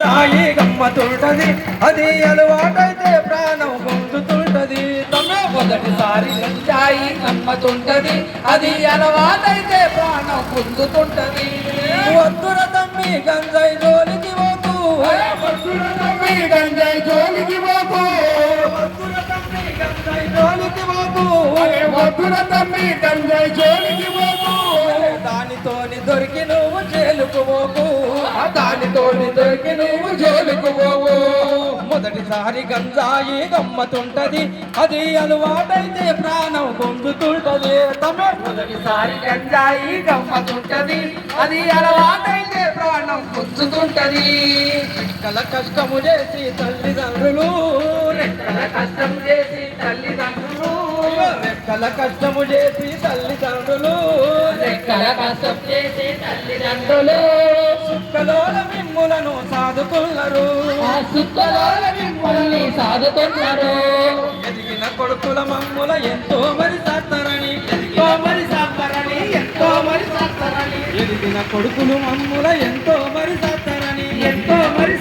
తాయి గమ్మతుంటది అది అలవాటైతే ప్రాణం పొందుతుంటది. మొదటిసారి గంజాయి గమ్మతుంటది అది అలవాటైతే ప్రాణం పొందుతుంటది. వద్దుర తమ్మి గంజాయి జోలికి పోకు, వద్దుర తమ్మి గంజాయి జోలికి పోకు, వద్దుర తమ్మి గంజాయి జోలికి పోకు, వద్దుర తమ్మి గంజాయి జోలికి పోకు. దానితోని దొరికి నువ్వు జైలుకు పోకు, దానితోని దొరికి నువ్వు జైలుకు పోవు. మొదటిసారి గంజాయి గమ్మతుంటది అది అలవాటైతే ప్రాణం పొందుతుంటది. మొదటిసారి గంజాయి గమ్మతుంటది అది అలవాటైతే ప్రాణం పొందుతుంటది. రెక్కల కష్టము చేసి తల్లిదండ్రులు, రెక్కల కష్టం చేసి తల్లిదండ్రులు, రెక్కల కష్టము చేసి తల్లిదండ్రులు, రెక్కల కష్టం చేసి తల్లిదండ్రులు సుక్కలోల మిమ్ములను సాదుకున్నారు, ఆ సుక్కలోల మిమ్మల్ని సాదుతున్నారు. ఎదిగిన కొడుకుల మమ్ముల ఎంతో మరి సాత్తరని, ఎంతో మరి సాత్తరని, ఎంతో మరి సాత్తరని, ఎదిగిన కొడుకులు మమ్ముల ఎంతో మరి సాత్తరని, ఎంతో మరి